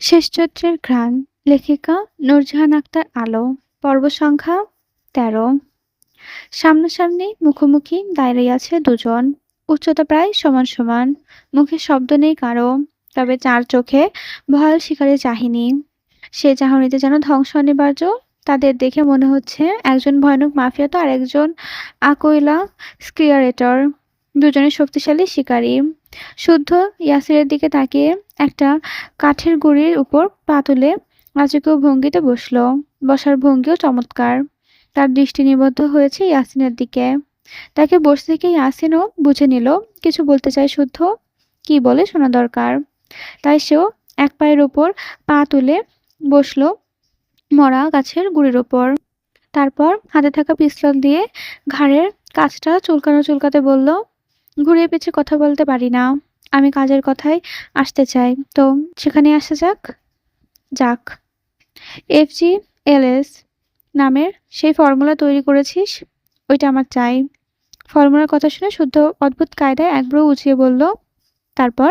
শেষ চৈত্রের ঘ্রাণ। লেখিকা নূরজাহান আক্তার আলো। পর্ব সংখ্যা ১৩। সামনাসামনি মুখোমুখি দাঁড়িয়ে আছে দুজন। উচ্চতা প্রায় সমান সমান। মুখে শব্দ নেই কারো, তবে চার চোখে ভয়াল শিকারে চাহিনি। সে চাহনিতে যেন ধ্বংস অনিবার্য। তাদের দেখে মনে হচ্ছে একজন ভয়ানক মাফিয়া তো আর একজন আকৈলা স্ক্রিয়ারেটর। দুজনে শক্তিশালী শিকারী। শুদ্ধ ইয়াসিরের দিকে তাকিয়ে একটা কাঠের গুঁড়ির উপর পা তুলে রাজকীয় ভঙ্গিতে বসল। বসার ভঙ্গিও চমৎকার। তার দৃষ্টি নিবদ্ধ হয়েছে ইয়াসিনের দিকে। তাকে বসে থেকে ইয়াসিনও বুঝে নিল কিছু বলতে চায় শুদ্ধ। কি বলে শোনা দরকার। তাই সেও এক পায়ের ওপর পা তুলে বসলো মরা গাছের গুঁড়ির ওপর। তারপর হাতে থাকা পিস্তল দিয়ে ঘাড়ের কাছটা চুলকাতে বলল, ঘুরিয়ে পেঁচিয়ে কথা বলতে পারি না। আমি কাজের কথায় আসতে চাই। তো সেখানে আসা যাক। যাক। FGLS নামের সেই ফর্মুলা তৈরি করেছিস? ওইটা আমার চাই। ফর্মুলার কথা শুনে শুদ্ধ অদ্ভুত কায়দায় এক ব্রু উঁচিয়ে বলল, তারপর?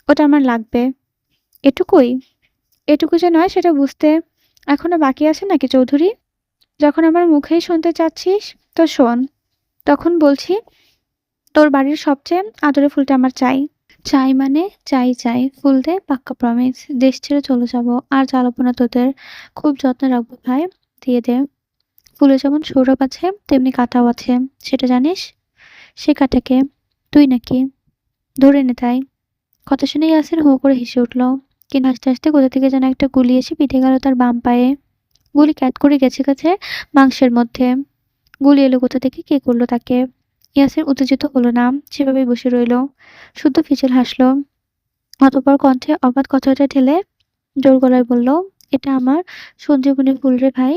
ওটা আমার লাগবে। এটুকুই? এটুকু যে নয় সেটা বুঝতে এখনো বাকি আছে নাকি চৌধুরী? যখন আমার মুখেই শুনতে চাচ্ছিস তো শোন। তখন বলছি, তোর বাড়ির সবচেয়ে আদরের ফুলটা আমার চাই। চাই মানে চাই। ফুল দে, পাক্কা প্রমিস। দেশ ছেড়ে চলে যাব, আর জ্বালাবো না তোদের। খুব যত্নে রাখবো ভাই। দিয়ে দে। ফুলে যেমন সৌরভ আছে তেমনি কাঁটাও আছে, সেটা জানিস? সে কাঁটাকে তুই নাকি? ধরে নে তাই। কথা শুনে ইয়াসির হো করে হেসে উঠল। কিন্তু আস্তে আস্তে কোথা থেকে যেন একটা গুলি এসে বিঁধে গেল তার বাম পায়ে। গুলি ক্যাট করে গেছে মাংসের মধ্যে। গুলি এলো কোথা থেকে, কে করলো তাকে? ইয়াসির উত্তেজিত হলো না, সেভাবেই বসে রইল। শুদ্ধ ফিচেল হাসল। অতঃপর কণ্ঠে অবাধ কথাটা ঢেলে জোর গলায় বলল, এটা আমার সঞ্জীবনী ফুল রে ভাই।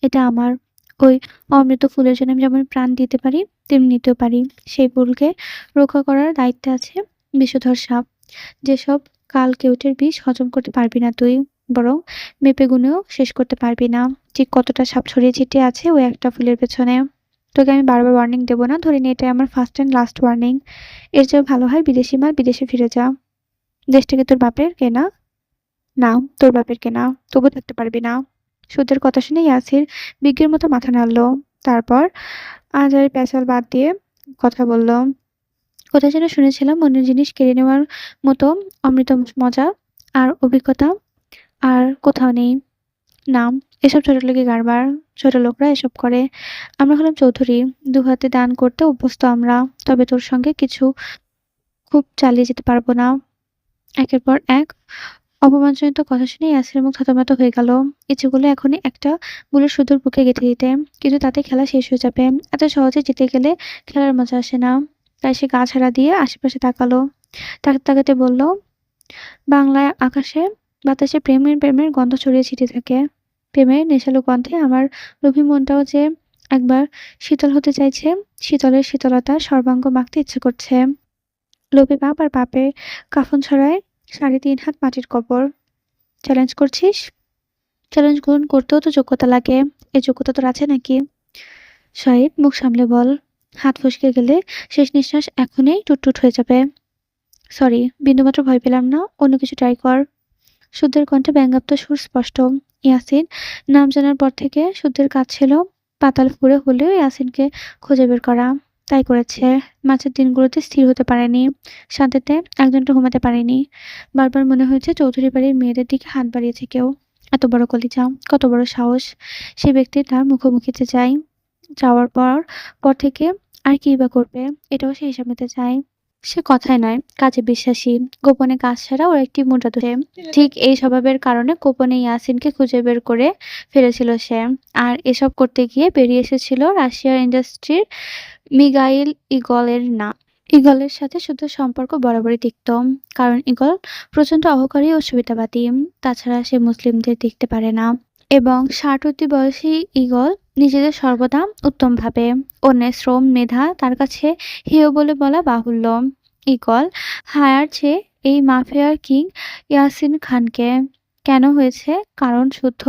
এটা আমার। ওই অমৃত ফুলের জন্য আমি যেমন প্রাণ দিতে পারি তেমনি নিতেও পারি। সেই ফুলকে রক্ষা করার দায়িত্বে আছে বিষধর সাপ। যেসব কালকেউটের বিষ হজম করতে পারবি না তুই, বরং মেপে গুনেও শেষ করতে পারবি না ঠিক কতটা সাপ ছড়িয়ে ছিটিয়ে আছে ওই একটা ফুলের পেছনে। তোকে আমি বারবার ওয়ার্নিং দেবো না, ধরে নি এটাই আমার ফার্স্ট অ্যান্ড লাস্ট ওয়ার্নিং। এর চেয়েও ভালো হয় বিদেশি মাল বিদেশে ফিরে যা। দেশটাকে তোর বাপের কেনা? না, তোর বাপের কেনা। তবু থাকতে পারবি না। সুদের কথা শুনে ইয়াসির বিজ্ঞের মতো মাথা নাড়ল। তারপর আজ আর প্যাচাল বাদ দিয়ে কথা বলল, কোথায় যেন শুনেছিলাম অন্যের জিনিস কেড়ে নেওয়ার মতো অমৃত মজা আর অভিজ্ঞতা আর কোথাও নেই। নাম, এসব ছোট লোকই কারবার। ছোট লোকরা এসব করে। আমরা হলাম চৌধুরী। দুহাতে দান করতে অভ্যস্ত আমরা। তবে তোর সঙ্গে কিছু খুব চালিয়ে যেতে পারবো না। একের পর এক অপমানজনিত কথা শুনে ইয়াসিরের মুখ থতমত হয়ে গেল। ইচ্ছেগুলো এখনই একটা বুলেট সুদূর বুকে গেঁথে দিতে, কিন্তু তাতে খেলা শেষ হয়ে যাবে। এত সহজে জিতে গেলে খেলার মজা আসে না। তাই সে গা ছাড়া দিয়ে আশেপাশে তাকালো। তাকাতে তাকাতে বলল, বাংলায় আকাশে বাতাসে প্রেমের গন্ধ ছড়িয়ে ছিটিয়ে থাকে। প্রেমের নেশালো গন্ধে আমার লোভী মনটাও যে একবার শীতল হতে চাইছে। শীতলের শীতলতা সর্বাঙ্গ মাখতে ইচ্ছে করছে। লোভী বাপ আর বাপের কাফন ছড়ায় ৩.৫ হাত মাটির কবর। চ্যালেঞ্জ করছিস? চ্যালেঞ্জ গ্রহণ করতেও তো যোগ্যতা লাগে। এই যোগ্যতা তোর আছে নাকি? সাহেব মুখ সামলে বল। হাত ফসকে গেলে শেষ নিঃশ্বাস এখনই টুটটুট হয়ে যাবে। সরি, বিন্দুমাত্র ভয় পেলাম না। অন্য কিছু ট্রাই কর। শুদ্ধের কণ্ঠে ব্যঙ্গাত্ম সুর স্পষ্ট। ইয়াসিন নাম জানার পর থেকে শুদ্ধের কাজ ছিল পাতাল ফুঁড়ে হলেও ইয়াসিনকে খুঁজে বের করা। তাই করেছে। মাঝের দিনগুলোতে স্থির হতে পারেনি। শান্তিতে একজনটা ঘুমাতে পারেনি। বারবার মনে হয়েছে চৌধুরী বাড়ির মেয়েদের দিকে হাত বাড়িয়েছে কেউ। এত বড় কলিজা, কত বড় সাহস। সে ব্যক্তি তার মুখোমুখিতে যায়। যাওয়ার পর থেকে আর কিই বা করবে, এটাও সে হিসাব নিতে চায়। সে কথায় নয়, কাজে বিশ্বাসী। গোপনে কাজ ছাড়া ওর একটি মুদ্রা ধরে। ঠিক এই স্বভাবের কারণে গোপনে ইয়াসিনকে খুঁজে বের করে ফেলেছিল সে। আর এসব করতে গিয়ে বেরিয়ে এসেছিল রাশিয়ার ইন্ডাস্ট্রির মিগাইল ইগলের নাম। ইগলের সাথে শুধু সম্পর্ক বরাবরই তিক্ত। কারণ ইগল প্রচণ্ড অহংকারী ও সুবিধাবাদী। তাছাড়া সে মুসলিমদের দেখতে পারে না। এবং ৬০ অব্দি বয়সী ইগল নিজেদের সর্বদা উত্তম ভাবে। অন্যের শ্রম মেধা তার কাছে হেয় বলে বলা বাহুল্য। ইগল হায়ারছে এই মাফিয়ার কিং ইয়াসিন খানকে। কেন হয়েছে? কারণ শুদ্ধ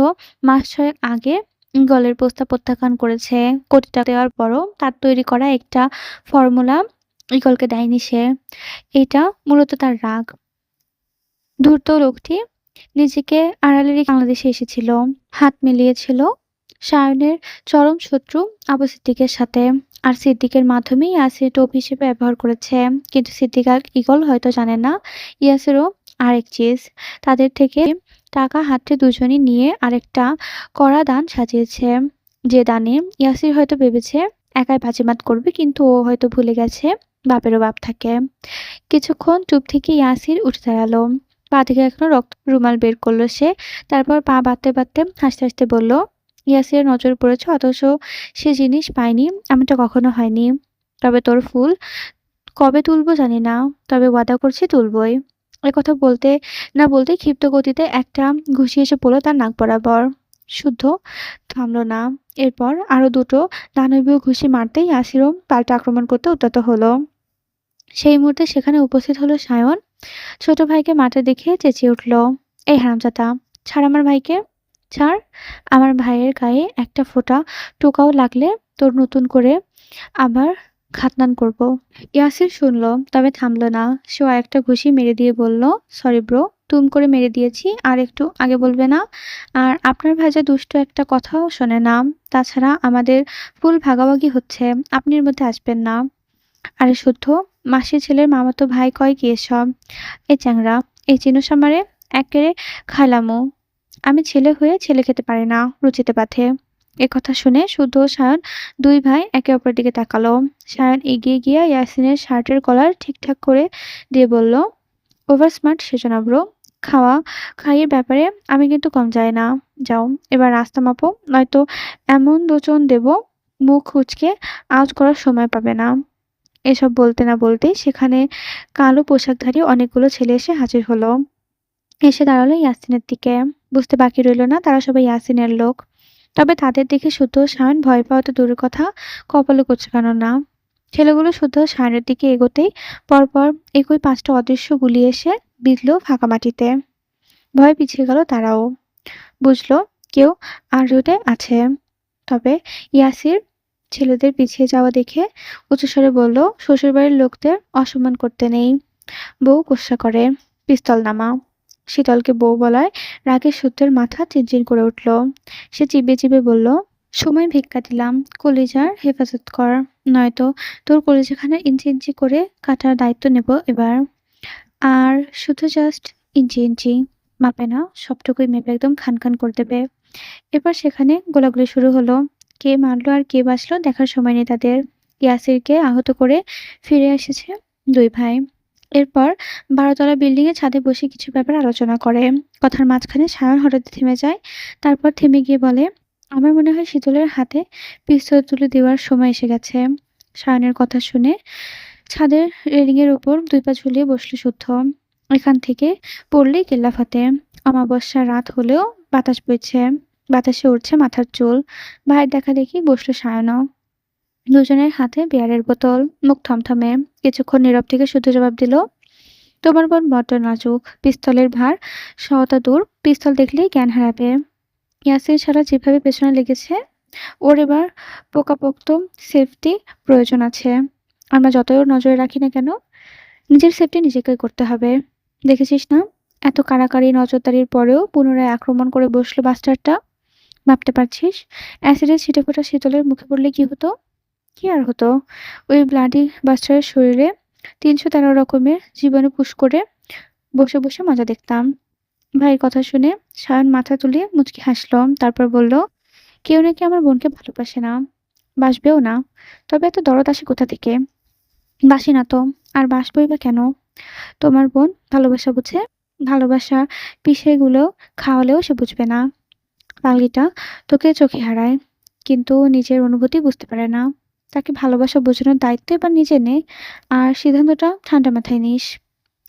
মাস ৬ আগে ইগলের প্রস্তাব প্রত্যাখ্যান করেছে। কোটি টাকা দেওয়ার পরও তার তৈরি করা একটা ফর্মুলা ইগলকে দেয়নি সে। এটা মূলত তার রাগ। ধূর্ত লোকটি নিজেকে আড়ালে রেখে বাংলাদেশে এসেছিল। হাত মিলিয়েছিল সায়নের চরম শত্রু আবু সিদ্দিকের সাথে। আর সিদ্দিকের মাধ্যমেই ইয়াসির টোপ হিসেবে ব্যবহার করেছে। কিন্তু সিদ্দিক আর ইগল হয়তো জানে না ইয়াসিরও আরেক চিজ। তাদের থেকে টাকা হাতে দুজনই নিয়ে আরেকটা কড়া দান সাজিয়েছে। যে দানে ইয়াসির হয়তো ভেবেছে একাই বাজিমাত করবে, কিন্তু ও হয়তো ভুলে গেছে বাপেরও বাপ থাকে। কিছুক্ষণ চুপ থেকে ইয়াসির উঠে দাঁড়ালো। পা থেকে এখনো রক্ত রুমাল বের করলো সে। তারপর পা বাঁধতে বাঁধতে হাসতে হাসতে বলল, ইয়াসিরের নজর পড়েছে অথচ সে জিনিস পায়নি, এমনটা কখনো হয়নি। তবে তোর ফুল কবে তুলবো জানি না, তবে ওয়াদা করছি তুলবই। কথা বলতে না বলতেই ক্ষিপ্ত গতিতে একটা ঘুষি এসে পড়লো তার নাক বরাবর। শুদ্ধ থামলো না। এরপর আরো দুটো দানবীয় ঘুষি মারতেই ইয়াসিরও পাল্টা আক্রমণ করতে উদ্যত হলো। সেই মুহূর্তে সেখানে উপস্থিত হলো সায়ন। ছোট ভাইকে মাঠে দেখে চেঁচিয়ে উঠল, এই হারামজাদা, ছাড় আমার ভাইকে, ছাড়। আমার ভাইয়ের গায়ে একটা ফোঁটা টোকাও লাগলে তোর নতুন করে আবার খাতনান করব। ইয়াসির শুনল, তবে থামলো না। সেও একটা ঘুষি মেরে দিয়ে বলল, সরি ব্রো, তুম করে মেরে দিয়েছি, আর একটু আগে বলবে না? আর আপনার ভাই যে দুষ্ট একটা কথাও শোনে না। তাছাড়া আমাদের ফুল ভাগাভাগি হচ্ছে, আপনি এর মধ্যে আসবেন না। আরে শুদ্ধ, মাসির ছেলের মামাতো ভাই কয় কি এসব? এ চ্যাংড়া, এই চিনোস আমারে? একেরে খাইলামু। আমি ছেলে হয়ে ছেলে খেতে পারি না, রুচিতে বাধে। কথা শুনে শুদ্ধ ও সায়ন দুই ভাই একে অপরের দিকে তাকালো। সায়ন এগিয়ে গিয়ে ইয়াসিনের শার্টের কলার ঠিকঠাক করে দিয়ে বলল, ওভার স্মার্ট সেজো না ব্রো। খাওয়া খাইয়ের ব্যাপারে আমি কিন্তু কম যাই না। যাও এবার রাস্তা মাপো, নয়তো এমন দোচন দেব মুখ কুঁচকে আউট করার সময় পাবে না। এসব বলতে না বলতেই সেখানে কালো পোশাকধারী অনেকগুলো ছেলে এসে হাজির হলো। এসে দাঁড়ালো ইয়াসিনের দিকে। বুঝতে বাকি রইল না তারা সবাই ইয়াসিনের লোক। তবে তাদের দেখে শুদ্ধ ও সায়ন ভয় পাওয়া তো দূরের কথা, কপালে কুঁচকানো না। ছেলেগুলো শুদ্ধ সায়নের দিকে এগোতেই পরপর একই 5টা অদৃশ্য গুলি এসে বিঁধল ফাঁকা মাটিতে। ভয়ে পিছিয়ে গেল তারাও। বুঝলো কেউ আর রোডে আছে। তবে ইয়াসির ছেলেদের পিছিয়ে যাওয়া দেখে উচ্চস্বরে বলল, শ্বশুরবাড়ির লোকদের অসম্মান করতে নেই। বউ গোস্সা করে, পিস্তল নামা। শীতলকে বউ বলায় রাগে সত্যের মাথা চিনচিন করে উঠল। সে চিবিয়ে চিবিয়ে বলল, সময় ভিক্ষা দিলাম, কলিজার হেফাজত কর, নয়তো তোর কলিজাখানা ইঞ্চি ইঞ্চি করে কাটার দায়িত্ব নেব এবার। আর শুধু জাস্ট ইঞ্চি ইঞ্চি মাপে না, সবটুকুই মেপে একদম খান খান করে দেবে। এবার সেখানে গোলাগুলি শুরু হলো। কে মারলো আর কে বাঁচলো দেখার সময় নেই তাদের। ইয়াসিরকে আহত করে ফিরে এসেছে দুই ভাই। এরপর 12তলা বিল্ডিং এ ছাদে বসে কিছু ব্যাপার আলোচনা করে। কথার মাঝখানে সায়ন হঠাৎ থেমে যায়। তারপর থেমে গিয়ে বলে, আমার মনে হয় শীতলের হাতে পিস্তল তুলে দেওয়ার সময় এসে গেছে। সায়নের কথা শুনে ছাদের রেলিং এর উপর দুই পা ঝুলিয়ে বসলো শুদ্ধ। এখান থেকে পড়লেই কেল্লা ফাতে। অমাবস্যার রাত হলেও বাতাস বইছে, বাতাসে উড়ছে মাথার চুল। ভাইয়ের দেখা দেখি বসলো সায়নও। দুজনের হাতে বিয়ারের বোতল, মুখ থমথমে। কিছুক্ষণ নীরব থেকে শুদ্ধ জবাব দিল, তোমার বোন বড্ড নাজুক, পিস্তলের ভার সওতা দূর, পিস্তল দেখলেই জ্ঞান হারাবে। ইয়াসির সারা যেভাবে পেছনে লেগেছে, ওর এবার পোকাপোক্ত সেফটি প্রয়োজন আছে। আমরা যতই ওর নজরে রাখি না কেন, নিজের সেফটি নিজেকে করতে হবে। দেখেছিস না, এত কাড়াকাড়ি নজরদারির পরেও পুনরায় আক্রমণ করে বসলো বাস্টারটা। ভাবতে পারছিস অ্যাসিডের ছিটেফোঁটা শীতলের মুখে পড়লে কি হতো? কি আর হতো, ওই ব্লাডি বাস্টারের শরীরে 313 রকমের জীবাণু পুশ করে বসে বসে মজা দেখতাম। ভাইয়ের কথা শুনে সায়ন মাথা তুলে মুচকি হাসল। তারপর বলল, কেউ নাকি আমার বোনকে ভালোবাসে না, বাসবেও না। তবে এত দরদ আসে কোথা থেকে? বাসি না তো, আর বাসবই বা কেন? তোমার বোন ভালোবাসা বুঝে, ভালোবাসা পিসেগুলো খাওয়ালেও সে বুঝবে না। পাগলিটা তোকে চোখে হারায়, কিন্তু নিজের অনুভূতি বুঝতে পারে না। তাকে ভালোবাসা বোঝানোর দায়িত্ব এবার নিজে নে, আর সিদ্ধান্তটা ঠান্ডা মাথায় নিস।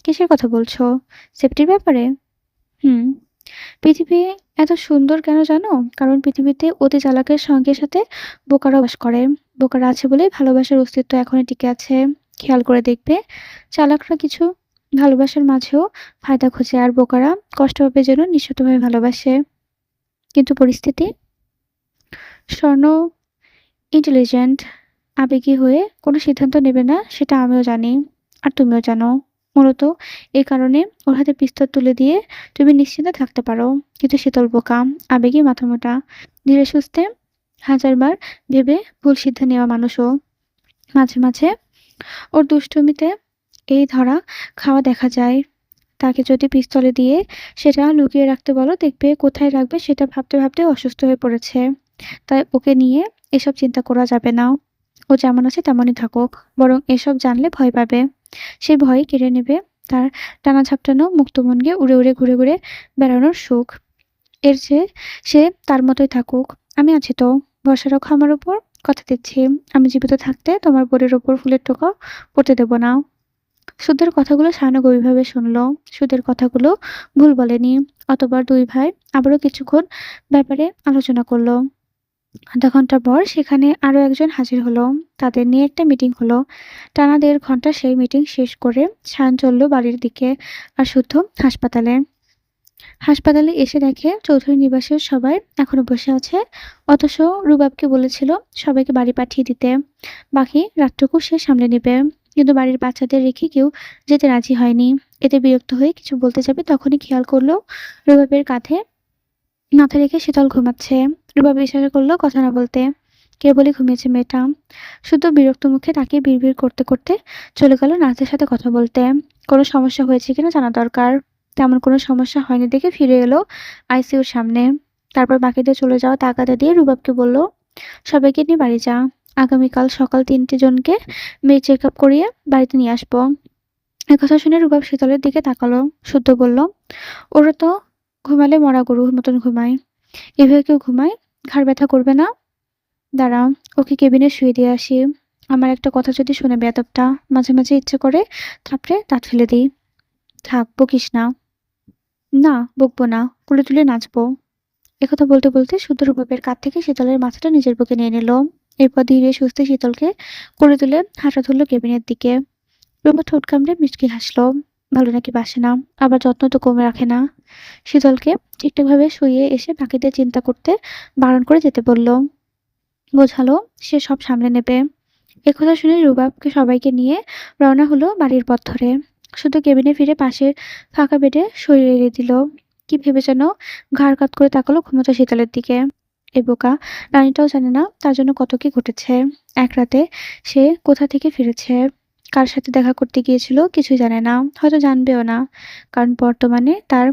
কিসের কথা বলছো? সেফটির ব্যাপারে? হুম। পৃথিবী এত সুন্দর কেন জানো? কারণ পৃথিবীতে অতি চালাকের সঙ্গে সাথে বোকারও বাস করে। বোকারা আছে বলেই ভালোবাসার অস্তিত্ব এখনো টিকে আছে। খেয়াল করে দেখবে, চালাকরা কিছু ভালোবাসার মাঝেও ফায়দা খোঁজে, আর বোকারা কষ্ট পাবে যেন নিঃশর্তভাবে ভালোবাসে। কিন্তু পরিস্থিতি, স্বর্ণ ইন্টেলিজেন্ট, আবেগী হয়ে কোনো সিদ্ধান্ত নেবে না, সেটা আমিও জানি, আর তুমিও জানো। মূলত এই কারণে ওর হাতে পিস্তল তুলে দিয়ে তুমি নিশ্চিন্তে থাকতে পারো। কিন্তু শীতল বোকা, আবেগী মাথামোটা, ধীরে সুস্থে হাজারবার ভেবে ভুল সিদ্ধান্ত নেওয়া মানুষও। মাঝে মাঝে ওর দুষ্টুমিতে এই ধরা খাওয়া দেখা যায়। তাকে যদি পিস্তলে দিয়ে সেটা লুকিয়ে রাখতে বলো, দেখবে কোথায় রাখবে সেটা ভাবতে ভাবতে অসুস্থ হয়ে পড়েছে। তাই ওকে নিয়ে এসব চিন্তা করা যাবে না। ও যেমন আছে তেমনই থাকুক, বরং এসব জানলে ভয় পাবে। সেই ভয় কেড়ে নেবে তার টানা ঝাপটানো মুক্ত মনকে উড়ে উড়ে ঘুরে ঘুরে বেড়ানোর সুখ। এর চেয়ে সে তার মতোই থাকুক। আমি আছি তো, ভরসা রাখো আমার উপর। কথা দিচ্ছি, আমি জীবিত থাকতে তোমার বোনের ওপর ফুলের টোকা পড়তে দেব না। সুদের কথাগুলো সায়না গভীরভাবে শুনল। সুদের কথাগুলো ভুল বলেনি। অতবার দুই ভাই আবারও কিছুক্ষণ ব্যাপারে আলোচনা করলো। আধা ঘন্টা পর সেখানে আরো একজন হাজির হলো। তাদের নিয়ে একটা মিটিং হলো। টানা ১.৫ ঘন্টা সেই মিটিং শেষ করে সায়ন চলল বাড়ির দিকে, আর শুদ্ধ হাসপাতালে। হাসপাতালে এসে দেখে চৌধুরী নিবাসের সবাই এখনো বসে আছে। অথচ রুবাবকে বলেছিল সবাইকে বাড়ি পাঠিয়ে দিতে, বাকি রাতটুকু সে সামলে নেবে। কিন্তু বাড়ির বাচ্চাদের রেখে কেউ যেতে রাজি হয়নি। এতে বিরক্ত হয়ে কিছু বলতে যাবে তখনই খেয়াল করলো রুবাবের কাঁধে মাথা রেখে শীতল ঘুমাচ্ছে। রুবাব ইশারা করলো কথা না বলতে। কেবলই ঘুমিয়েছে মেয়েটা। শুধু বিরক্ত মুখে তাকিয়ে বিড়বিড় করতে করতে চলে গেল নার্সের সাথে কথা বলতে। কোনো সমস্যা হয়েছে কিনা জানা দরকার। তেমন কোনো সমস্যা হয়নি দেখে ফিরে এলো আইসিইউর সামনে। তারপর বাকিদের চলে যাওয়া তাগাদা দিয়ে রুবাবকে বলল, সবাইকে নিয়ে বাড়ি যা। আগামীকাল সকাল ৩টে জনকে মেয়ে চেক আপ করিয়ে বাড়িতে নিয়ে আসবো। একথা শুনে রুবাব শীতলের দিকে তাকালো। শুদ্ধ বলল, ওরা তো ঘুমালে মরা গরুর মতন ঘুমায়। এভাবে কেউ ঘুমায়? ঘাড় ব্যথা করবে না? দাঁড়া, ওকে কেবিনে শুয়ে দিয়ে আসি। আমার একটা কথা যদি শুনে বেয়াদবটা, মাঝে মাঝে ইচ্ছে করে থাপড়ে দাঁত ফেলে দিই। থাক, বকিস না। না, বকবো না, কোলে তুলে নাচবো। একথা বলতে বলতে শুদ্ধ রুবাবের কাঁধ থেকে শীতলের মাথাটা নিজের বুকে নিয়ে নিল। এরপর ধীরে সুস্থে শীতলকে কোলে তুলে হাঁটা ধরল কেবিনের দিকে। রুমা ঠোঁট কামড়ে মিচকি হাসলো। ভালো নাকি বাসে না, আবার যত্ন তো কমে রাখে না। শীতলকে ঠিকঠাকভাবে শুইয়ে এসে বাকিদের চিন্তা করতে বারণ করে যেতে বলল। বোঝালো সে সব সামলে নেবে। একথা শুনে রুবাবকে সবাইকে নিয়ে রওনা হলো বাড়ির পথ ধরে। শুধু কেবিনে ফিরে পাশের ফাঁকা বেডে শরীর এড়িয়ে দিল। কি ভেবে যেন ঘাড় কাত করে তাকালো ঘুমন্ত শীতলের দিকে। এ বোকা রানীটাও জানে না তার জন্য কত কি ঘটেছে। এক রাতে সে কোথা থেকে ফিরেছে, কার সাথে দেখা করতে গিয়েছিল কিছুই জানে না, হয়তো জানবেও না। কারণ বর্তমানে তার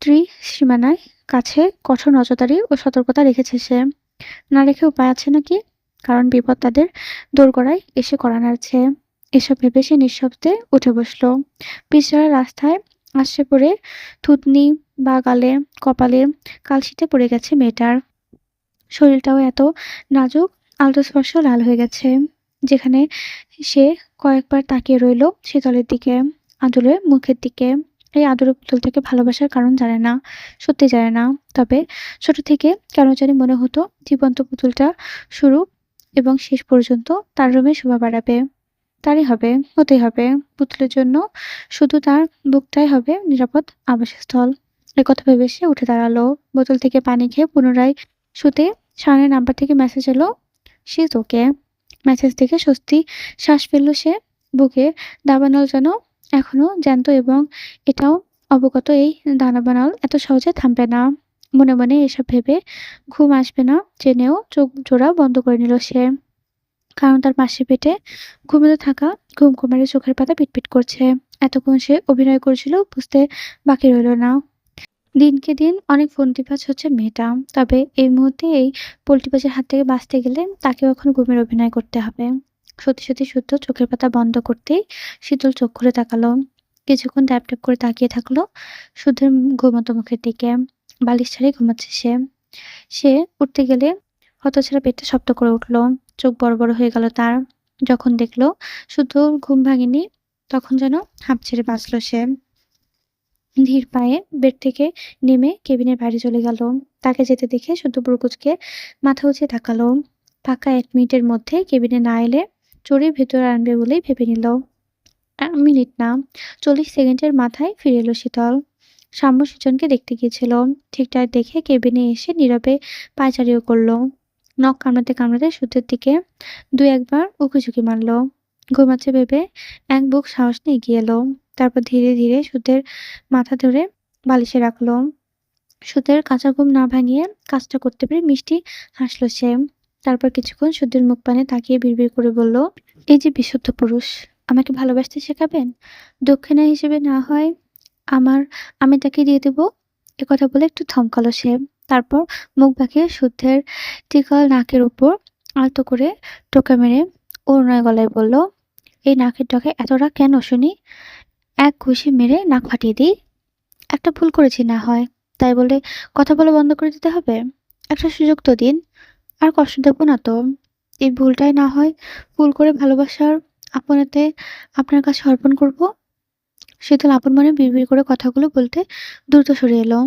ত্রিসীমানায় কাছে কঠোর নজরদারি ও সতর্কতা রেখেছে সে। না রেখে উপায় আছে নাকি? কারণ বিপদ তাদের দোরগোড়ায় এসে কড়া নাড়ছে। এসব ভেবে সে নিঃশব্দে উঠে বসল। পিচঢালা রাস্তায় আছড়ে পড়ে থুতনি বা গালে কপালে কালশিটে পড়ে গেছে মেয়েটার। শরীরটাও এত নাজুক, আলতো স্পর্শ লাল হয়ে গেছে। যেখানে সে কয়েকবার তাকিয়ে রইল শীতলের দিকে, আদুরের মুখের দিকে। এই আদরের পুতুল থেকে ভালোবাসার কারণ জানে না, সত্যি জানে না। তবে ছোট থেকে কেন জানি মনে হতো জীবন্ত পুতুলটা শুরু এবং শেষ পর্যন্ত তার রুমে শোভা বাড়াবে। তারই হবে, হতেই হবে। পুতুলের জন্য শুধু তার বুকটাই হবে নিরাপদ আবাসস্থল। একথা ভেবে সে উঠে দাঁড়ালো। বোতল থেকে পানি খেয়ে পুনরায় শুতে শায়নের নাম্বার থেকে মেসেজ এলো, শি ইজ ওকে। মেসেজ দেখে স্বস্তি শ্বাস ফেলল সে। বুকে দাবানল যেন এখনো জ্যান্ত এবং এটাও অবগত এই দাবানল এত সহজে থামবে না। মনে মনে এসব ভেবে ঘুম আসবে না জেনেও চোখ জোড়া বন্ধ করে নিল সে। কারণ তার পাশে পেটে ঘুমোতে থাকা ঘুমকুমারীর চোখের পাতা পিটপিট করছে। এতক্ষণ সে অভিনয় করছিল বুঝতে বাকি রইল না। দিনকে দিন অনেক ফন্দিবাজ হচ্ছে মেয়েটা। তবে এই মুহূর্তে এই পোল্টিবাজের হাত থেকে বাঁচতে গেলে তাকেও এখন ঘুমের অভিনয় করতে হবে। সত্যি সত্যি শুদ্ধ চোখের পাতা বন্ধ করতেই শীতল চোখ খুলে তাকালো। কিছুক্ষণ ট্যাপ ট্যাপ করে তাকিয়ে থাকলো শুদ্ধের ঘুমন্ত মুখের দিকে। বালিশ ছাড়াই ঘুমাচ্ছে সে। সে উঠতে গেলে হতছাড়া পেটটা শব্দ করে উঠল। চোখ বড় বড় হয়ে গেল তার। যখন দেখলো শুদ্ধ ঘুম ভাঙেনি, তখন যেন হাঁপ ছেড়ে বাঁচল সে। ধীর পায়ে বেড থেকে নেমে কেবিনের বাইরে চলে গেল। তাকে যেতে দেখে শুদ্ধ বুড়কুচকে মাথা উঁচিয়ে তাকালো। পাক্কা ১ মিনিটের মধ্যে কেবিনে না এলে চড়িয়ে ভেতরে আনবে বলেই ভেবে নিল। ১ মিনিট না, ৪০ সেকেন্ডের মাথায় ফিরে এলো শীতল। সাম্য সুজনকে দেখতে গিয়েছিল। ঠিকঠাক দেখে কেবিনে এসে নীরবে পায়চারিও করল। নখ কামড়াতে কামড়াতে শুদ্ধের দিকে ২-১ বার উঁকিঝুঁকি মারল। ঘুমাচ্ছে ভেবে এক বুক সাহস নিয়ে এগিয়ে এলো। তারপর ধীরে ধীরে সুদ্ধের মাথা ধরে বালিশে রাখলো। সুদ্ধের কাঁচা ঘুম না ভাঙিয়ে কাজটা করতে পেরে মিষ্টি হাসলো সে। তারপর কিছুক্ষণ সুদ্ধের মুখ পানে তাকিয়ে বিড়বিড় করে বলল, এই যে বিশুদ্ধ পুরুষ, আমাকে ভালোবাসতে শেখাবেন? দক্ষিণা হিসেবে না হয় আমার আমি তাকে দিয়ে দেব। একথা বলে একটু থমকালো সে। তারপর মুখ বাঁকিয়ে শুদ্ধের টিকল নাকের উপর আলতো করে টোকা মেরে অরুণার গলায় বলল, এই নাকের ডগায় এত রাগ কেন শুনি? এক ঘুষি মেরে নাক ফাটিয়ে দিই। একটা ভুল করেছি না হয়, তাই বলে কথা বলা বন্ধ করে দিতে হবে? একটা সুযোগ তো দিন। আর কষ্ট দেব না তো। এই ভুলটাই না হয় ভুল করে ভালোবাসার আপনাতে আপনার কাছে অর্পণ করব। শীতল আপন মনে বিড়বিড় করে কথাগুলো বলতে দ্রুত সরে এলো।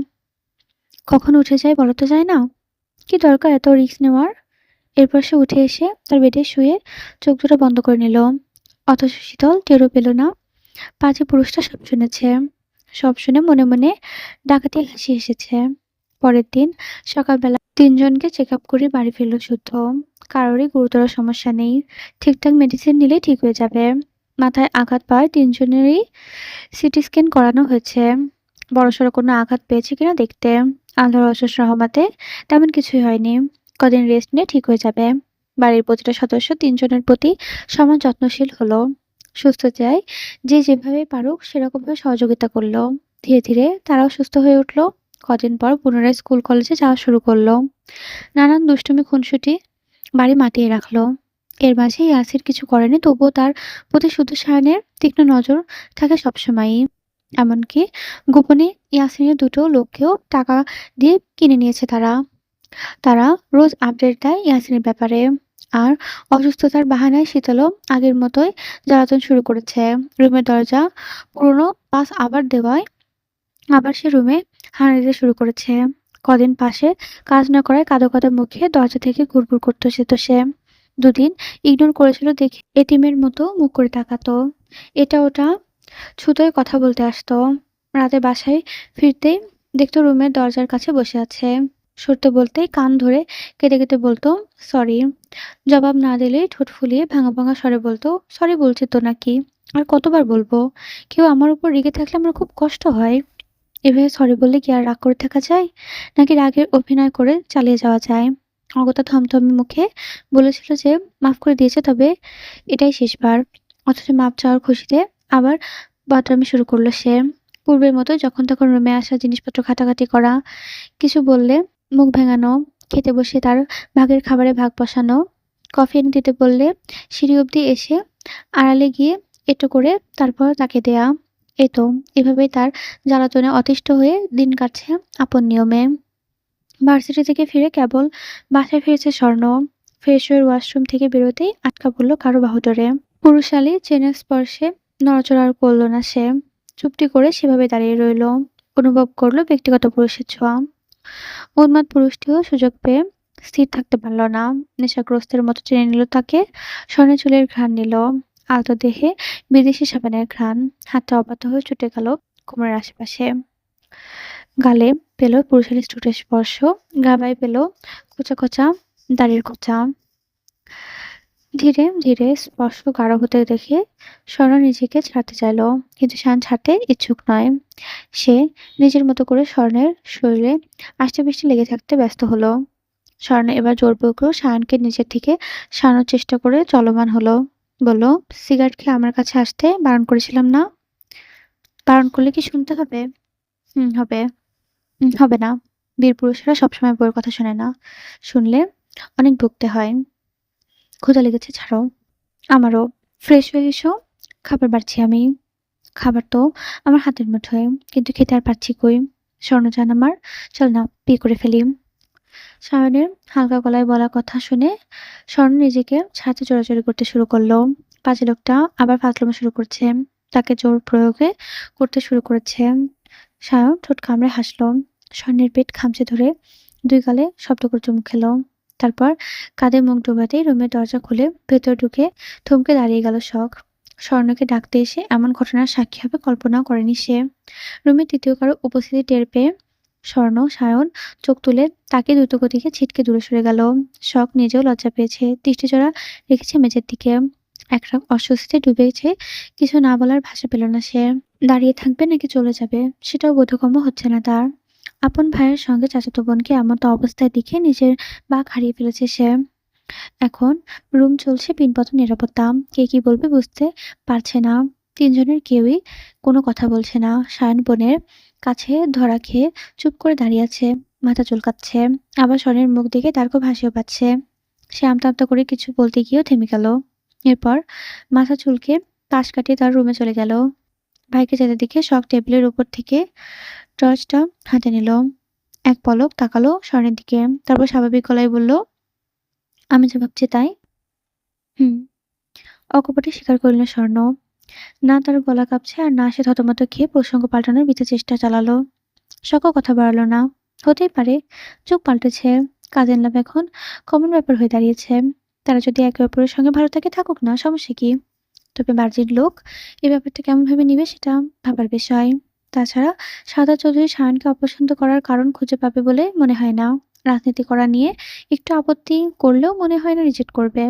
কখন উঠে যায় বলা তো যায় না। কি দরকার এত রিস্ক নেওয়ার? এরপর সে উঠে এসে তার বেডে শুয়ে চোখ দুটো বন্ধ করে নিল। অথচ শীতল টেরও পেল না পাছে পুরুষটা সব শুনেছে। সব শুনে মনে মনে ডাকাতি হাসি এসেছে। পরের দিন সকালবেলা তিনজনকে চেক আপ করে বাড়ি ফিরল শুদ্ধ। কারোরই গুরুতর সমস্যা নেই, ঠিকঠাক মেডিসিন নিলেই ঠিক হয়ে যাবে। মাথায় আঘাত পাওয়ায় তিনজনেরই সিটি স্ক্যান করানো হয়েছে। বড়সড় কোনো আঘাত পেয়েছে কিনা দেখতে। আল্লাহর অশেষ রহমতে তেমন কিছুই হয়নি। কদিন রেস্ট নিয়ে ঠিক হয়ে যাবে। বাড়ির প্রতিটা সদস্য তিনজনের প্রতি সমান যত্নশীল হলো। সুস্থ চায় যে যেভাবে পারুক সেরকমভাবে সহযোগিতা করলো। ধীরে ধীরে তারাও সুস্থ হয়ে উঠলো। কদিন পর পুনরায় স্কুল কলেজে যাওয়া শুরু করলো। নানান দুষ্টুমি খুনসুটি বাড়ি মাতিয়ে রাখলো। এর মাঝে ইয়াসির কিছু করেনি, তবুও তার প্রতি শুধু সায়নের তীক্ষ্ণ নজর থাকে সবসময়ই। এমনকি গোপনে ইয়াসিনের দুটো লোককেও টাকা দিয়ে কিনে নিয়েছে তারা। তারা রোজ আপডেট দেয় ইয়াসিনের ব্যাপারে। আর অসুস্থতার বাহানায় শীতলও আগের মতোই জ্বালাতন শুরু করেছে। রুমের দরজা পুরোনো পাস আবার দেওয়ায় আবার সে রুমে হানা দিতে শুরু করেছে। কদিন পাশে কাজ না করায় কাঁদো কাঁদো মুখে দরজা থেকে ঘুরঘুর করতো সে। দুদিন ইগনোর করেছিল দেখে এতিমের মতো মুখ করে তাকাতো। এটা ওটা ছুতোয় কথা বলতে আসতো। রাতে বাসায় ফিরতেই দেখতো রুমের দরজার কাছে বসে আছে। সরতে বলতেই কান ধরে কেঁদে কেটে বলতো, সরি। জবাব না দিলেই ঠোঁট ফুলিয়ে ভাঙা ভাঙা স্বরে বলতো, সরি বলছি তো নাকি, আর কতবার বলবো? কেউ আমার উপর রেগে থাকলে আমার খুব কষ্ট হয়। এভাবে সরি বললে কি আর রাগ করে থাকা যায়? নাকি রাগের অভিনয় করে চালিয়ে যাওয়া যায়? অগত্যা থমথমে মুখে বলেছিল যে মাফ করে দিয়েছে, তবে এটাই শেষবার। অথচ মাপ চাওয়ার খুশিতে আবার বাদরামি শুরু করলো সে। পূর্বের মতো যখন তখন রুমে আসা, জিনিসপত্র ঘাটাঘাটি করা, কিছু বললে মুখ ভেঙানো, খেতে বসে তার ভাগের খাবারে ভাগ বসানো, কফি এনে দিতে বললে সিঁড়ি অবধি এসে আড়ালে গিয়ে এঁটো করে তারপর তাকে দেয়া। এই তো এভাবেই তার জ্বালাতনে অতিষ্ঠ হয়ে দিন কাটছে আপন নিয়মে। ভার্সিটি থেকে ফিরে কেবল বাসায় ফিরেছে স্বর্ণ। ফ্রেশ হয়ে ওয়াশরুম থেকে বেরোতেই আটকা পড়লো কারো বাহু ধরে। পুরুষালী চেনের স্পর্শে নড়াচড়া আর করলো না সে। চুপটি করে সেভাবে দাঁড়িয়ে রইল। অনুভব করলো ব্যক্তিগত পুরুষের ছোঁয়া। উন্মাদ পুরুষটিও সুযোগ পেয়ে স্থির থাকতে পারল না। নেশাগ্রস্তের মতো টেনে নিল তাকে। স্বর্ণের চুলের ঘ্রাণ নিল। আলতো দেহে বিদেশি সাবানের ঘ্রাণ। হাতটা অবাধ্য হয়ে ছুটে গেল কোমরের আশেপাশে। গালে পেল পুরুষালী ঠোঁটের স্পর্শ। গাবায় পেল খোঁচা খোঁচা দাড়ির খোঁচা। ধীরে ধীরে স্পর্শ গাঢ় হতে দেখে স্বর্ণ নিজেকে ছাড়তে চাইল, কিন্তু শান ছাড়তে ইচ্ছুক নয়। সে নিজের মতো করে স্বর্ণের শরীরে আষ্টেপৃষ্টে লেগে থাকতে ব্যস্ত হলো। স্বর্ণ এবার জোর করে শায়নকে নিজের থেকে সরানোর চেষ্টা করে চলমান হলো। বলল, সিগারেট খেয়ে আমার কাছে আসতে বারণ করেছিলাম না? বারণ করলে কি শুনতে হবে? হবে। হবে না। বীর পুরুষেরা সবসময় বউয়ের কথা শোনে না। শুনলে অনেক ভুগতে হয়। ক্ষুধা লেগেছে, ছাড়ো। আমারও। ফ্রেশ হয়ে এসো, খাবার বাড়ছি আমি। খাবার তো আমার হাতের মুঠোয়, কিন্তু খেতে আর পারছি কই। স্বর্ণজান আমার, চল না বিয়ে করে ফেলি। সায়নের হালকা গলায় বলা কথা শুনে স্বর্ণ নিজেকে ছাড়তে জোরাজোরি করতে শুরু করলো। পাঁচে লোকটা আবার ফাজলামো শুরু করছে। তাকে জোর প্রয়োগে করতে শুরু করেছে। সায়ন ঠোঁট কামড়ে হাসলো। স্বর্ণের পেট খামচে ধরে দুই গালে শব্দ করে চুমু খেলো। তারপর কাঁধে মুখ ডোবাতেই রুমের দরজা খুলে ভেতর ঢুকে থমকে দাঁড়িয়ে গেল শখ। স্বর্ণকে ডাকতে এসে এমন ঘটনার সাক্ষী হবে কল্পনাও করেনি সে। রুমে তৃতীয় কারো উপস্থিতি টের পেয়ে স্বর্ণ সায়ন চোখ তুলে তাকে দ্রুতগতিকে ছিটকে দূরে সরে গেল। শখ নিজেও লজ্জা পেয়েছে, দৃষ্টিজোড়া রেখেছে মেঝের দিকে। একরাম অস্বস্তিতে ডুবেছে, কিছু না বলার ভাষা পেল না সে। দাঁড়িয়ে থাকবে নাকি চলে যাবে সেটাও বোধগম্য হচ্ছে না তার। আপন ভাইয়ের সঙ্গে চাচাতো বোনকে এমতো অবস্থায় দেখে নিজের বাক হারিয়ে ফেলেছে সে। এখন রুম চলছে পিনপতন নিরাপত্তা। কে কি বলবে বুঝতে পারছে না। তিনজনের কেউই কোনো কথা বলছে না। সায়ন বোনের কাছে ধরা খেয়ে চুপ করে দাঁড়িয়ে আছে, মাথা চুলকাচ্ছে। আবার সনের মুখ দেখে তার খুব হাসিও পাচ্ছে। সে আমতা আমতা করে কিছু বলতে গিয়েও থেমে গেল। এরপর মাথা চুলকে পাশ কাটিয়ে তার রুমে চলে গেল। ভাইকে যেতে দেখে শখ টেবিলের উপর থেকে টর্চটা হাতে নিল। এক পলক তাকালো স্বর্ণের দিকে, তারপর স্বাভাবিক গলায় বলল, আমি যা ভাবছি তাই। হুম। অকপটে স্বীকার করল স্বর্ণ। না তার গলা কাঁপছে আর না সে থতমত খেয়ে প্রসঙ্গ পাল্টানোর বৃথা চেষ্টা চালালো। শখও কথা বাড়ালো না। হতেই পারে চোখ পাল্টেছে। কাজের লাভ এখন কমন ব্যাপার হয়ে দাঁড়িয়েছে। তারা যদি একে অপরের সঙ্গে ভালো থাকে থাকুক না, সমস্যা কি। তবে বাড়ির লোক এই ব্যাপারটা কেমন ভাবে নিবে সেটা ভাবার বিষয়। তাছাড়া সাদা চৌধুরী সায়নকে অপছন্দ করার কারণ খুঁজে পাবে বলে মনে হয় না। রাজনীতি করা নিয়ে একটু আপত্তি করলেও মনে হয় না রিজেক্ট করবে।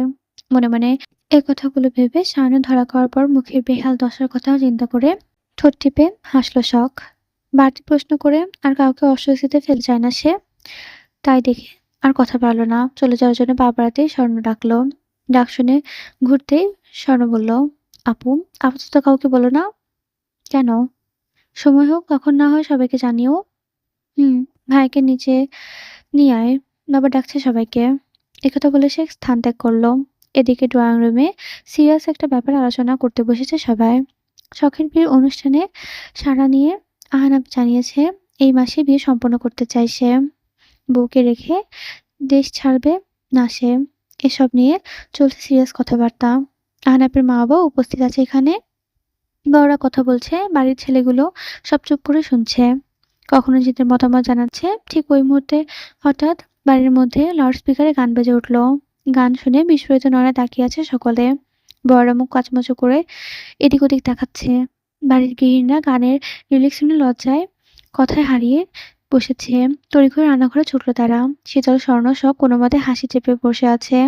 মনে মনে এই কথাগুলো ভেবে সায়নের ধরা খাওয়ার পর মুখের বেহাল দশার কথাও চিন্তা করে ঠোঁট টিপে হাসল শখ। বাড়তি প্রশ্ন করে আর কাউকে অস্বস্তিতে ফেলে যায় না সে। তাই দেখে আর কথা বাড়ল না। চলে যাওয়ার জন্য পা বাড়াতেই স্বর্ণ ডাকলো। ডাক শুনে ঘুরতেই স্বর্ণ বলল, আপু, আপাতত কাউকে বলো না। কেন? সময় হোক, তখন না হয় সবাইকে জানিও। হুম। ভাইকে নিচে নিয়ে আয়, বাবা ডাকছে সবাইকে। একথা বলে সে স্থান ত্যাগ করলো। এদিকে ড্রয়িং রুমে সিরিয়াস একটা ব্যাপার আলোচনা করতে বসেছে সবাই। শখের বিয়ের অনুষ্ঠানে সাড়া নিয়ে আহনাব জানিয়েছে এই মাসে বিয়ে সম্পন্ন করতে চায় সে। বউকে রেখে দেশ ছাড়বে না সে। এসব নিয়ে চলছে সিরিয়াস কথাবার্তা। আহনাবের মা বাবা উপস্থিত আছে এখানে। বড়রা কথা বলছে, বাড়ির ছেলেগুলো সব চুপ করে শুনছে। কখনো নিজেদের মতামত জানাচ্ছে। ঠিক ওই মুহূর্তে হঠাৎ বাড়ির মধ্যে লাউডস্পিকারে গান বেজে উঠল। গান শুনে বিস্ফোরিত নয়নে তাকিয়ে আছে সকলে। বড়রা মুখ কাচুমাচু করে এদিক ওদিক তাকাচ্ছে। বাড়ির গৃহিণীরা গানের লিরিক্স শুনে লজ্জায় কথায় হারিয়ে বসেছে। তড়িঘড়ি রান্নাঘরে ছুটল তারা। শীতল স্বর্ণ সব কোনো মতে হাসি চেপে বসে আছে।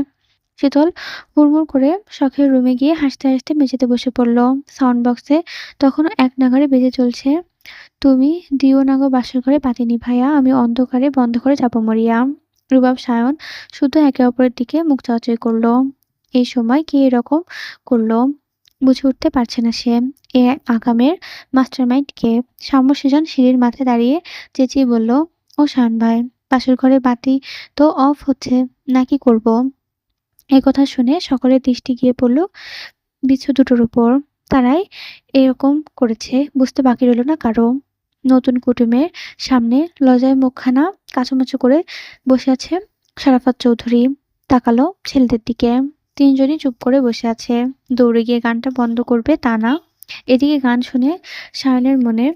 শীতল হুড়মুড় করে শখের রুমে গিয়ে হাসতে হাসতে মেঝেতে বসে পড়ল। সাউন্ড বক্সে তখনও এক নাগাড়ে বেজে চলছে, তুমি দিও না গো বাসর ঘরে বাতি নিভাইয়া, আমি অন্ধকারে বন্ধ করে যাব মরিয়া। রুবাব সায়ন শুধু একে অপরের দিকে মুখ চাওয়াচাই করলো। এই সময় কি এরকম করলো বুঝে উঠতে পারছে না সে। এ আগামের মাস্টারমাইন্ড কে? সাম্য সেজন সিঁড়ির মাথায় দাঁড়িয়ে চেঁচিয়ে বলল, ও সায়ন ভাই, বাসর ঘরে বাতি তো অফ হচ্ছে, না কি করব? এই কথা শুনে সকলের দৃষ্টি গিয়ে পড়ল বিছু দুটোর উপর। তারাই এরকম করেছে বুঝতে বাকি রইল না কারো। নতুন কুটুমের সামনে লজ্জায় মুখখানা কাচুমাচু করে বসে আছে সারাফাত চৌধুরী। তাকালো ছেলেদের দিকে। তিনজনই চুপ করে বসে আছে। দৌড়ে গিয়ে গানটা বন্ধ করবে তা না। এদিকে গান শুনে সায়নের মনে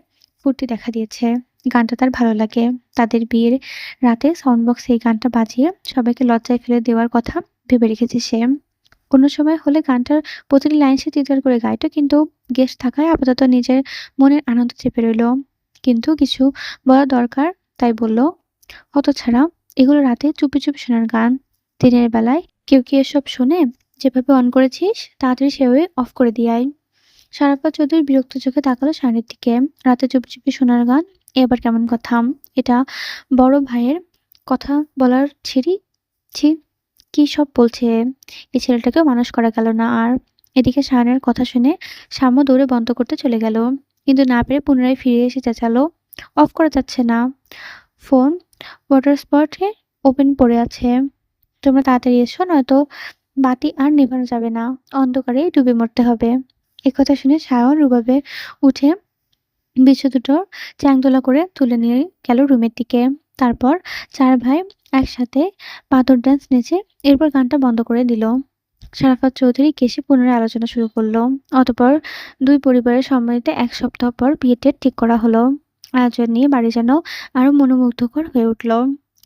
ফুর্তি দেখা দিয়েছে। গানটা তার ভালো লাগে। তাদের বিয়ের রাতে সাউন্ড বক্সে এই গানটা বাজিয়ে সবাইকে লজ্জায় ফেলে দেওয়ার কথা ভেবে রেখেছে সে। অন্য সময় হলে গানটার প্রতিটি লাইন সে চিৎকার করে গাইতো, কিন্তু গেস্ট থাকায় আপাতত নিজের মনের আনন্দ চেপে রইল। কিন্তু কিছু বলা দরকার, তাই বলল, হতচ্ছাড়া, এগুলো রাতে চুপি চুপি শোনার গান। দিনের বেলায় কেউ কি এসব শোনে? যেভাবে অন করেছিস তাড়াতাড়ি সেভাবে অফ করে দিয়ে আয়। সারাফাত চৌধুরী বিরক্ত চোখে তাকালো সায়নের দিকে। রাতে চুপি চুপি শোনার গান, এ আবার কেমন কথা? এটা বড় ভাইয়ের কথা বলার ছিরি। ছি, কি সব বলছে! এই ছেলেটাকেও মানুষ করা গেল না আর। এদিকে সায়নের কথা শুনে শাম্য দৌড়ে বন্ধ করতে চলে গেল, কিন্তু না পেরে পুনরায় ফিরে এসে চেঁচালো, অফ করা যাচ্ছে না, ফোন ওয়াটার স্পটে ওপেন পড়ে আছে। তোমরা তাড়াতাড়ি এসো, নয়তো বাতি আর নেভানো যাবে না, অন্ধকারে ডুবে মরতে হবে। একথা শুনে সায়ন রুবাবে উঠে বিছু দুটো চ্যাংদোলা করে তুলে নিয়ে গেল রুমের দিকে। তারপর চার ভাই একসাথে পাথর ড্যান্স নেচে এরপর গানটা বন্ধ করে দিল। সারাফাত চৌধুরী কেসে পুনরায় আলোচনা শুরু করলো। অতঃপর দুই পরিবারের সম্মতিতে এক সপ্তাহ পর বিয়ে ডেট ঠিক করা হলো। আয়োজন নিয়ে বাড়ি যেন আরো মনোমুগ্ধকর হয়ে উঠল।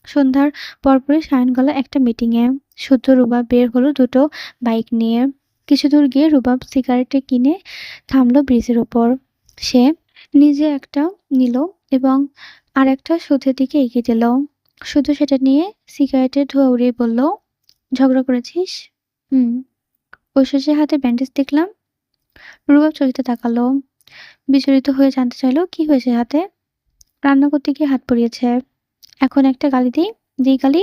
সন্ধ্যার পরপরই সায়ন গেল একটা মিটিংয়ে। শুদ্ধ রুবাব বের হলো দুটো বাইক নিয়ে। কিছু দূর গিয়ে রুবাব সিগারেটে কিনে থামলো ব্রিজের ওপর। সে নিজে একটা নিল এবং আর একটা সুদের দিকে এগিয়ে দিল। শুধু সেটা নিয়ে সিগারেটের ধোঁয়া উড়িয়ে বলল, ঝগড়া করেছিস? হুম। ঐশ্বর্যের হাতে ব্যান্ডেজ দেখলাম। রুবাব চকিতে তাকালো। বিচলিত হয়ে জানতে চাইল কি হয়েছে হাতে। রান্না করতে গিয়ে হাত পুড়িয়েছে। এখন একটা গালি দিই। যেই গালি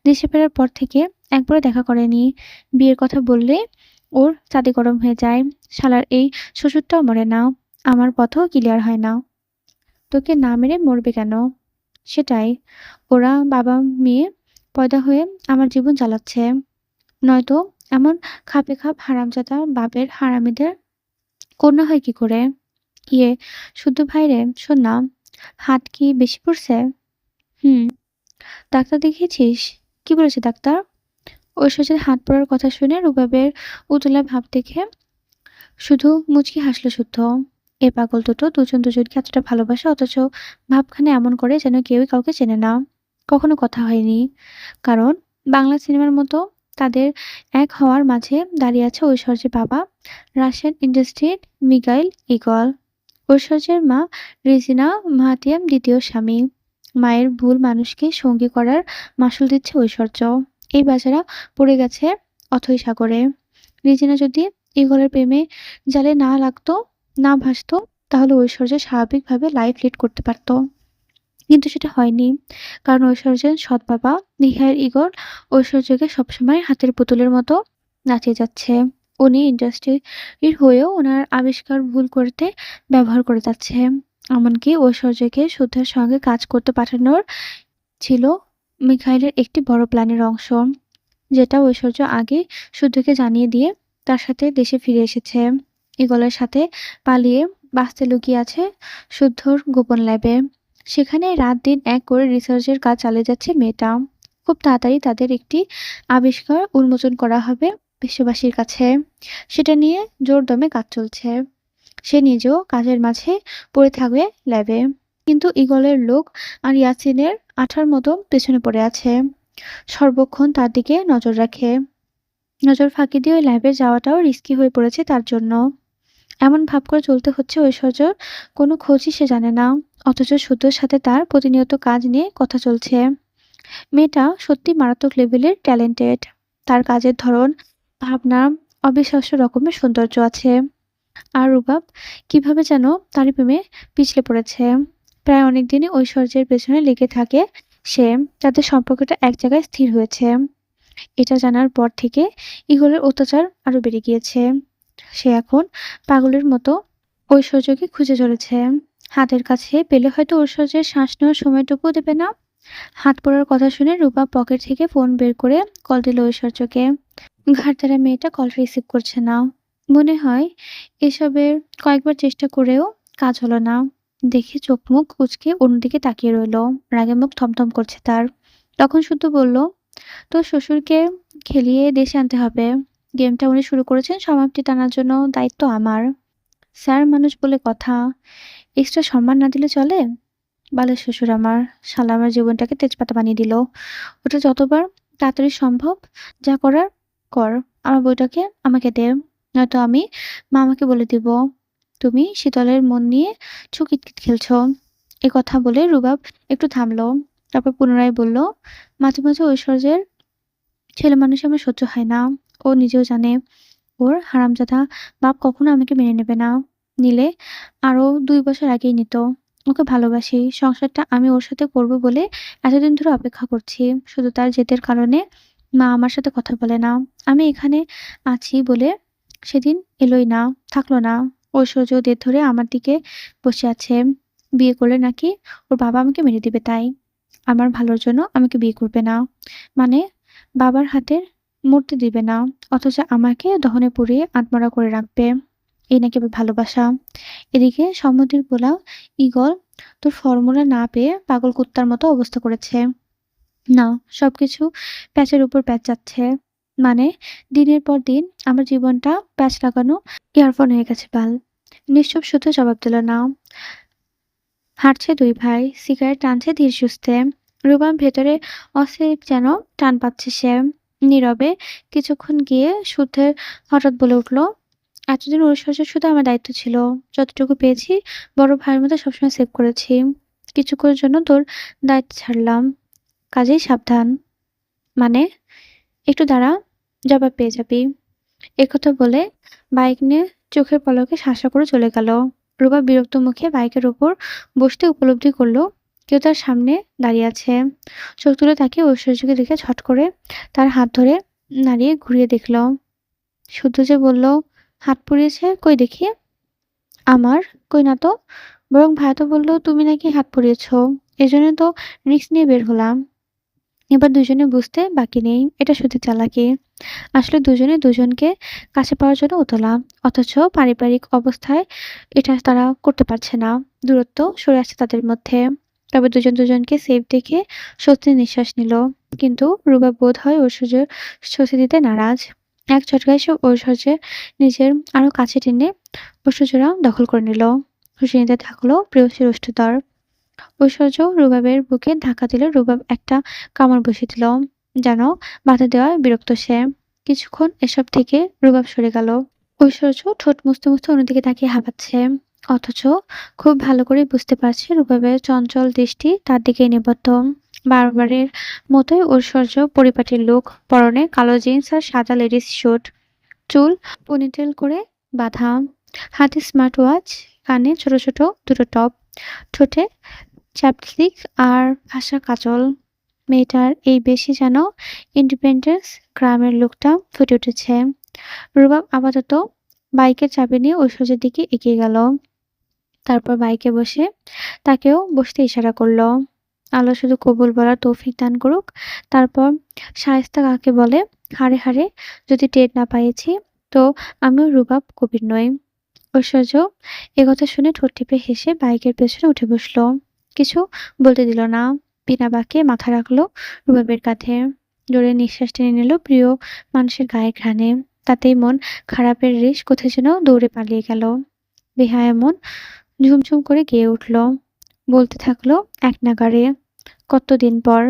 দেশে ফেরার পর থেকে একবারও দেখা করেনি। বিয়ের কথা বললে ওর চাঁদি গরম হয়ে যায়। শালার এই শ্বশুরটাও মরে না। আমার পথও ক্লিয়ার হয় না। তোকে না মেরে মরবে কেন? সেটাই। ওরা বাবা মেয়ে পয়দা হয়ে আমার জীবন চালাচ্ছে। নয়তো এমন খাপে খাপ হারামজাদা বাপের হারামিদের কন্যা হয় কি করে? ইয়ে, শুদ্ধ ভাই রে, শোন না, হাত কি বেশি পড়ছে? হুম। ডাক্তার দেখিয়েছিস? কি বলেছে ডাক্তার? ঐশ্বর্যের হাত পড়ার কথা শুনে রুবাবের উতলা ভাব দেখে শুধু মুচকি হাসল শুদ্ধ। এ পাগল দুটো দুজন দুজনকে এতটা ভালোবাসে, অথচ ভাবখানে এমন করে যেন কেউই কাউকে চেনে না, কখনো কথা হয়নি। কারণ বাংলা সিনেমার মতো তাদের এক হওয়ার মাঝে দাঁড়িয়ে আছে ঐশ্বর্যের বাবা, রাশিয়ান ইন্ডাস্ট্রির মিগাইল ইগল। ঐশ্বর্যের মা রেজিনা মাহাতিয়াম দ্বিতীয় স্বামী। মায়ের ভুল মানুষকে সঙ্গী করার মাসুল দিচ্ছে ঐশ্বর্য। এই বেচারা পড়ে গেছে অথৈ সাগরে। রেজিনা যদি ইগলের প্রেমে জালে না লাগতো, না ভাসতো, তাহলে ঐশ্বর্য স্বাভাবিকভাবে লাইফ লিড করতে পারত। কিন্তু সেটা হয়নি। কারণ ঐশ্বর্যের সৎ বাবা নিহার ইগল ঐশ্বর্যকে সবসময় হাতের পুতুলের মতো নাচিয়ে যাচ্ছে। উনি ইন্ডাস্ট্রির হয়েও ওনার আবিষ্কার ভুল করতে ব্যবহার করে যাচ্ছে। এমনকি ঐশ্বর্যকে শুদ্ধের সঙ্গে কাজ করতে পাঠানোর ছিল মিখাইলের একটি বড় প্ল্যানের অংশ, যেটা ঐশ্বর্য আগে শুদ্ধকে জানিয়ে দিয়ে তার সাথে দেশে ফিরে এসেছে। ইগলের সাথে পালিয়ে বাঁচতে লুকিয়ে আছে শুদ্ধর গোপন ল্যাবে। সেখানে রাত দিন এক করে রিসার্চের কাজ চালিয়ে যাচ্ছে মেয়েটা। খুব তাড়াতাড়ি তাদের একটি আবিষ্কার উন্মোচন করা হবে বিশ্ববাসীর কাছে। সেটা নিয়ে জোর দমে কাজ চলছে। সে নিজেও কাজের মাঝে পড়ে থাকবে ল্যাবে। কিন্তু ইগলের লোক আর ইয়াসিনের আঠার মতো পেছনে পড়ে আছে। সর্বক্ষণ তার দিকে নজর রাখে। নজর ফাঁকি দিয়ে ওই ল্যাবে যাওয়াটাও রিস্কি হয়ে পড়েছে তার জন্য। এমন ভাব করে চলতে হচ্ছে ঐশ্বর্যর কোনো খোঁজই সে জানে না। অথচ শুদ্ধর সাথে তার প্রতিনিয়ত কাজ নিয়ে কথা চলছে। মেয়েটা সত্যি মারাত্মক লেভেলের ট্যালেন্টেড। তার কাজের ধরন, ভাবনা, অবিশ্বাস্য রকমের সৌন্দর্য আছে। আর রুবাব কিভাবে যেন তারই প্রেমে পিছলে পড়েছে। প্রায় অনেকদিনই ঐশ্বর্যের পেছনে লেগে থাকে সে। তাদের সম্পর্কটা এক জায়গায় স্থির হয়েছে। এটা জানার পর থেকে ইগলের অত্যাচার আরো বেড়ে গিয়েছে। সে এখন পাগলের মতো ঐশ্বর্যকে খুঁজে চলেছে। হাতের কাছে পেলে হয়তো ঐশ্বর্যের শ্বাস নেওয়ার সময়টুকু দেবে না। হাত পড়ার কথা শুনে রূপা পকেট থেকে ফোন বের করে কল দিল ঐশ্বর্যকে। ঘাড় মেয়েটা কল রিসিভ করছে না। মনে হয় এসবের কয়েকবার চেষ্টা করেও কাজ হলো না। দেখে চোখ মুখ কুঁচকে অন্যদিকে তাকিয়ে রইল। রাগে মুখ থমথম করছে তার। তখন শুদ্ধ বলল, তোর শ্বশুরকে খেলিয়ে দেশে আনতে হবে। গেমটা উনি শুরু করেছেন, সমাপ্তি টানার জন্য দায়িত্ব আমার। স্যার মানুষ বলে কথা, এক্সট্রা সম্মান না দিলে চলে? বালের শ্বশুর আমার, শালা আমার জীবনটাকে তেজপাতা বানিয়ে দিল। ওটা যতবার তাড়াতাড়ি সম্ভব যা করার কর। আমার বইটাকে আমাকে দে, নয়তো আমি মামাকে বলে দিব তুমি শীতলের মন নিয়ে ছুকিটকিট খেলছো। এ কথা বলে রুবাব একটু থামলো। তারপর পুনরায় বলল, মাঝে মাঝে ঐশ্বর্যের ছেলে মানুষ আমার সহ্য হয় না। ও নিজেও জানে ওর হারামজাদা বাপ কখনো আমাকে মেনে নেবে না। নিলে আরো 2 বছর আগেই নিত। ওকে ভালোবাসি, সংসারটা আমি ওর সাথে করবো বলে এতদিন ধরে অপেক্ষা করছি। শুধু তার জেদের কারণে মা আমার সাথে কথা বলে না। আমি এখানে আছি বলে সেদিন এলোই না, থাকলো না। ঐশ্বর্য জেদ ধরে আমার দিকে বসে আছে। বিয়ে করলে নাকি ওর বাবা আমাকে মেরে দিবে, তাই আমার ভালোর জন্য আমাকে বিয়ে করবে না। মানে বাবার হাতের মরতে দিবে না, অথচ আমাকে দহনে পুড়িয়ে আত্মরা করে রাখবে। এই নাকি আবার ভালোবাসা? এদিকে সম্মতির পোলাও ঈগল তোর ফর্মুলা না পেয়ে পাগল কুত্তার মতো অবস্থা করেছে। না, সবকিছু প্যাচের উপর প্যাচ যাচ্ছে। মানে দিনের পর দিন আমার জীবনটা প্যাচ লাগানো ইয়ারফোন হয়ে গেছে বাল। নিশ্চুপ শুধু জবাব দিল না। হাঁটছে দুই ভাই, সিগারেট টানছে ধীর সুস্থে। রুবাম ভেতরে অস্থির যেন টান পাচ্ছে সে। নীরবে কিছুক্ষণ গিয়ে শুদ্ধের হঠাৎ বলে উঠল, এতদিন ঐশ্বর্য শুধু আমার দায়িত্ব ছিল। যতটুকু পেয়েছি বড় ভাইয়ের মতো সবসময় সেভ করেছি। কিছুক্ষণের জন্য তোর দায়িত্ব ছাড়লাম, কাজেই সাবধান। মানে? একটু দাঁড়া, জবাব পেয়ে যাবি। একথা বলে বাইক নিয়ে চোখের পলকে শাসা করে চলে গেল। রুবা বিরক্ত মুখে বাইকের ওপর বসতে উপলব্ধি করলো কেউ তার সামনে দাঁড়িয়ে আছে। চোখ তুলে তাকিয়ে ঐশ্বর্যকে দেখে ঝট করে তার হাত ধরে নাড়িয়ে ঘুরিয়ে দেখল। শুদ্ধ যে বলল, হাত পুড়িয়েছে কই দেখি। আমার? কই না তো। বরং ভাইয়া তো বলল তুমি নাকি হাত পুড়িয়েছ। এজন্য তো রিস্ক নিয়ে বের হলাম। এবার দুজনে বুঝতে বাকি নেই এটা শুধু চালাকি। আসলে দুজনে দুজনকে কাছে পাওয়ার জন্য উতলা, অথচ পারিবারিক অবস্থায় এটা তারা করতে পারছে না। দূরত্ব সরে আসছে তাদের মধ্যে। তবে দুজন দুজনকে সেফ দেখে স্বস্তির নিঃশ্বাস নিল। কিন্তু রুবা বোধ হয় ঐশ্বর্যের স্বস্তি দিতে নারাজ। এক ঝটকায় সে ঐশ্বর্যের নিজের আরো কাছে টেনে ঐশ্বর্যরা দখল করে নিল। খুশি নিতে থাকলো প্রেয়সীর ওষ্ঠতর। ঐশ্বর্য রুবাবের বুকে ধাক্কা দিলে রুবাব একটা কামড় বসিয়ে দিল। যেন বাধা দেওয়ায় বিরক্ত সে। কিছুক্ষণ এসব থেকে রুবাব সরে গেল। ঐশ্বর্য ঠোঁট মুছতে মুছতে অন্যদিকে তাকিয়ে হাঁপাচ্ছে। অথচ খুব ভালো করে বুঝতে পারছে রুবাবের চঞ্চল দৃষ্টি তার দিকেই নিবদ্ধ। বারবারের মতোই ঐশ্বর্য পরিপাটির লুক, পরনে কালো জিন্স আর সাদা লেডিস স্যুট, চুল পনিটেল করে বাঁধা, হাতে স্মার্ট ওয়াচ, কানে ছোট ছোট দুটো টপ, ঠোঁটে চ্যাপস্টিক আর ভাসা কাজল। মেয়েটার এই বেশি যেন ইন্ডিপেন্ডেন্স গ্রামের লোকটা ফুটে উঠেছে। রুবাব আপাতত বাইকের চাবি নিয়ে ঐশ্বর্যের দিকে এগিয়ে গেল। তারপর বাইকে বসে তাকেও বসতে ইশারা করলো। আল্লাহ শুধু কবুল বলার তৌফিক দান করুক। তারপর শায়েস্তা কাকে বলে, হাড়ে হাড়ে যদি টের না পাইয়েছি তো আমিও রুবাব কবির নই। ঐশ্বর্য একথা শুনে ঠোঁট টিপে হেসে বাইকের পেছনে উঠে বসলো। কিছু বলতে দিল না। বিনা বাক্যে মাথা রাখলো রুবাবের কাঁধে। জোরে নিঃশ্বাস টেনে নিল প্রিয় মানুষের গায়ের ঘ্রাণে। তাতেই মন খারাপের রেশ কোথায় যেন দৌড়ে পালিয়ে গেল। বেহায়া মন ঝুমঝুম করে গেয়ে উঠল। বলতে থাকলো এক নাগাড়ে, কতদিন পর।